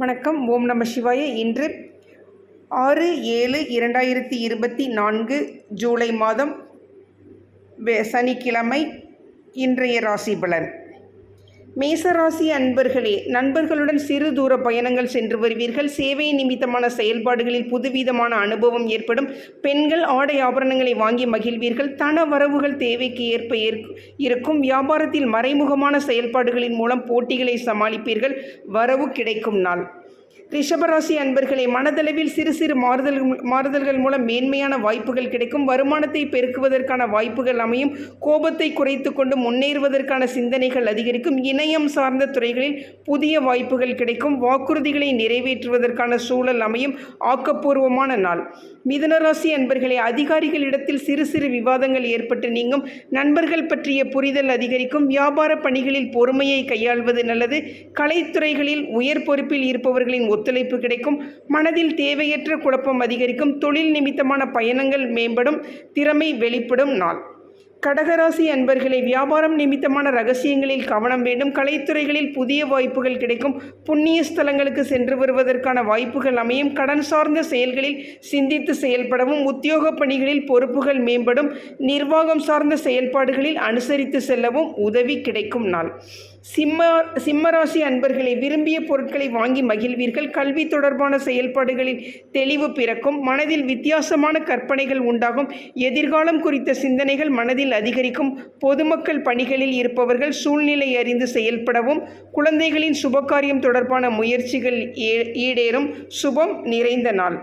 வணக்கம். ஓம் நம சிவாய. இன்று 6/7/2024 ஜூலை மாதம் சனிக்கிழமை. இன்றைய ராசி பலன். மேசராசி அன்பர்களே, நண்பர்களுடன் சிறு தூர பயணங்கள் சென்று வருவீர்கள். சேவை நிமித்தமான செயல்பாடுகளில் புதுவிதமான அனுபவம் ஏற்படும். பெண்கள் ஆடை ஆபரணங்களை வாங்கி மகிழ்வீர்கள். தன வரவுகள் தேவைக்கு ஏற்ப இருக்கும். வியாபாரத்தில் மறைமுகமான செயல்பாடுகளின் மூலம் போட்டிகளை சமாளிப்பீர்கள். வரவு கிடைக்கும் நாள். ரிஷபராசி அன்பர்களே, மனதளவில் சிறு சிறு மாறுதல்கள் மூலம் மேன்மையான வாய்ப்புகள் கிடைக்கும். வருமானத்தை பெருக்குவதற்கான வாய்ப்புகள் அமையும். கோபத்தை குறைத்து கொண்டு முன்னேறுவதற்கான சிந்தனைகள் அதிகரிக்கும். இணையம் சார்ந்த துறைகளில் புதிய வாய்ப்புகள் கிடைக்கும். வாக்குறுதிகளை நிறைவேற்றுவதற்கான சூழல் அமையும். ஆக்கப்பூர்வமான நாள். மிதுனராசி அன்பர்களே, அதிகாரிகளிடத்தில் சிறு சிறு விவாதங்கள் ஏற்பட்டு நீங்கும். நண்பர்கள் பற்றிய புரிதல் அதிகரிக்கும். வியாபார பணிகளில் பொறுமையை கையாள்வது நல்லது. கலைத்துறைகளில் உயர் பொறுப்பில் இருப்பவர்களின் ஒத்துழைப்பு கிடைக்கும். மனதில் தேவையற்ற குழப்பம் அதிகரிக்கும். தொழில் நிமித்தமான பயணங்கள் மேம்படும். திறமை வெளிப்படும் நாள். கடகராசி அன்பர்களே, வியாபாரம் நிமித்தமான ரகசியங்களில் கவனம் வேண்டும். கலைத்துறைகளில் புதிய வாய்ப்புகள் கிடைக்கும். புண்ணிய ஸ்தலங்களுக்கு சென்று வருவதற்கான வாய்ப்புகள் அமையும். கடன் சார்ந்த செயல்களில் சிந்தித்து செயல்படவும். உத்தியோக பணிகளில் பொறுப்புகள் மேம்படும். நிர்வாகம் சார்ந்த செயல்பாடுகளில் அனுசரித்து செல்லவும் உதவி கிடைக்கும் நாள். சிம்மராசி அன்பர்களே, விரும்பிய பொருட்களை வாங்கி மகிழ்வீர்கள். கல்வி தொடர்பான செயல்பாடுகளில் தெளிவு பிறக்கும். மனதில் வித்தியாசமான கற்பனைகள் உண்டாகும். எதிர்காலம் குறித்த சிந்தனைகள் மனதில் அதிகரிக்கும். பொதுமக்கள் பணிகளில் இருப்பவர்கள் சூழ்நிலை அறிந்து செயல்படவும். குழந்தைகளின் சுபகாரியம் தொடர்பான முயற்சிகள் ஈடேறும். சுபம் நிறைந்த நாள்.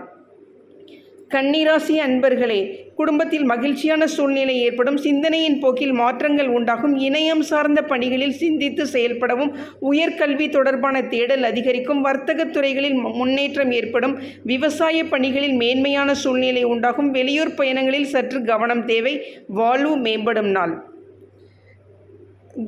கன்னிராசி அன்பர்களே, குடும்பத்தில் மகிழ்ச்சியான சூழ்நிலை ஏற்படும். சிந்தனையின் போக்கில் மாற்றங்கள் உண்டாகும். இணையம் சார்ந்த பணிகளில் சிந்தித்து செயல்படவும். உயர்கல்வி தொடர்பான தேடல் அதிகரிக்கும். வர்த்தக துறைகளில் முன்னேற்றம் ஏற்படும். விவசாய பணிகளில் மேன்மையான சூழ்நிலை உண்டாகும். வெளியூர் பயணங்களில் சற்று கவனம் தேவை. வாழ்வு மேம்படும் நாள்.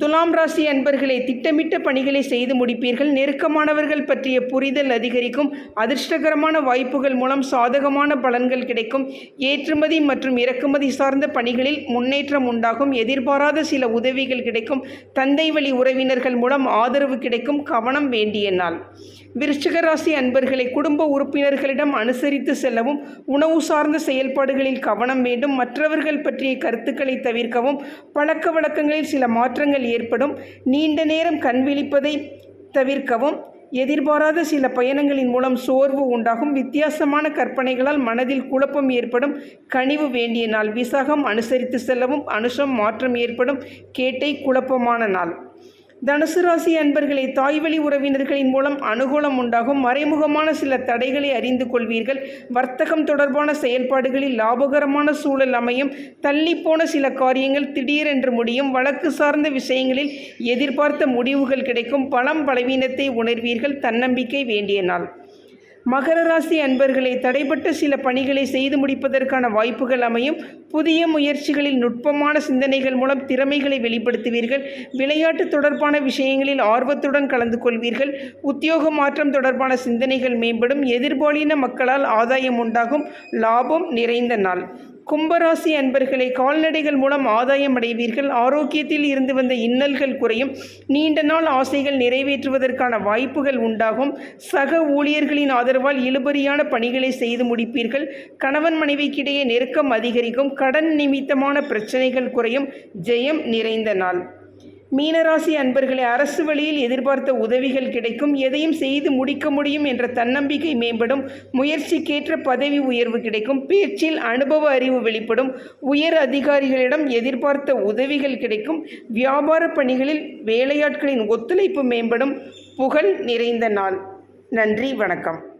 துலாம் ராசி அன்பர்களே, திட்டமிட்ட பணிகளை செய்து முடிப்பீர்கள். நெருக்கமானவர்கள் பற்றிய புரிதல் அதிகரிக்கும். அதிர்ஷ்டகரமான வாய்ப்புகள் மூலம் சாதகமான பலன்கள் கிடைக்கும். ஏற்றுமதி மற்றும் இறக்குமதி சார்ந்த பணிகளில் முன்னேற்றம் உண்டாகும். எதிர்பாராத சில உதவிகள் கிடைக்கும். தந்தை வழி உறவினர்கள் மூலம் ஆதரவு கிடைக்கும். கவனம் வேண்டிய நாள். விருச்சிக ராசி அன்பர்களை, குடும்ப உறுப்பினர்களிடம் அனுசரித்து செல்லவும். உணவு சார்ந்த செயல்பாடுகளில் கவனம் வேண்டும். மற்றவர்கள் பற்றிய கருத்துக்களை தவிர்க்கவும். பழக்க வழக்கங்களில் சில மாற்றங்கள் ஏற்படும். நீண்ட நேரம் கண் விழிப்பதை தவிர்க்கவும். எதிர்பாராத சில பயணங்களின் மூலம் சோர்வு உண்டாகும். வித்தியாசமான கற்பனைகளால் மனதில் குழப்பம் ஏற்படும். கனிவு வேண்டிய நாள். விசாகம் அனுசரித்து செல்லவும். அனுஷம் மாற்றம் ஏற்படும். கேட்டை குழப்பமான நாள். தனுசு ராசி அன்பர்களே, தாய்வழி உறவினர்களின் மூலம் அனுகூலம் உண்டாகும். மறைமுகமான சில தடைகளை அறிந்து கொள்வீர்கள். வர்த்தகம் தொடர்பான செயல்பாடுகளில் லாபகரமான சூழல் அமையும். தள்ளிப்போன சில காரியங்கள் திடீரென்று முடியும். வழக்கு சார்ந்த விஷயங்களில் எதிர்பார்த்த முடிவுகள் கிடைக்கும். பலம் பலவீனத்தை உணர்வீர்கள். தன்னம்பிக்கை வேண்டிய நாள். மகர ராசி அன்பர்களே, தடைப்பட்ட சில பணிகளை செய்து முடிப்பதற்கான வாய்ப்புகள் அமையும். புதிய முயற்சிகளில் நுட்பமான சிந்தனைகள் மூலம் திறமைகளை வெளிப்படுத்துவீர்கள். விளையாட்டு தொடர்பான விஷயங்களில் ஆர்வத்துடன் கலந்து கொள்வீர்கள். உத்தியோக மாற்றம் தொடர்பான சிந்தனைகள் மேம்படும். எதிர்பாலின மக்களால் ஆதாயம் உண்டாகும். லாபம் நிறைந்த நாள். கும்பராசி அன்பர்களே, கால்நடைகள் மூலம் ஆதாயம் அடைவீர்கள். ஆரோக்கியத்தில் இருந்து வந்த இன்னல்கள் குறையும். நீண்ட நாள் ஆசைகள் நிறைவேற்றுவதற்கான வாய்ப்புகள் உண்டாகும். சக ஊழியர்களின் ஆதரவால் இழுபறியான பணிகளை செய்து முடிப்பீர்கள். கணவன் மனைவிக்கிடையே நெருக்கம் அதிகரிக்கும். கடன் நிமித்தமான பிரச்சனைகள் குறையும். ஜெயம் நிறைந்த நாள். மீனராசி அன்பர்களே, அரசு வழியில் எதிர்பார்த்த உதவிகள் கிடைக்கும். எதையும் செய்து முடிக்க முடியும் என்ற தன்னம்பிக்கை மேம்படும். முயற்சிக்கேற்ற பதவி உயர்வு கிடைக்கும். பேச்சில் அனுபவ அறிவு வெளிப்படும். உயர் அதிகாரிகளிடம் எதிர்பார்த்த உதவிகள் கிடைக்கும். வியாபார பணிகளில் வேலையாட்களின் ஒத்துழைப்பு மேம்படும். புகழ் நிறைந்த நாள். நன்றி, வணக்கம்.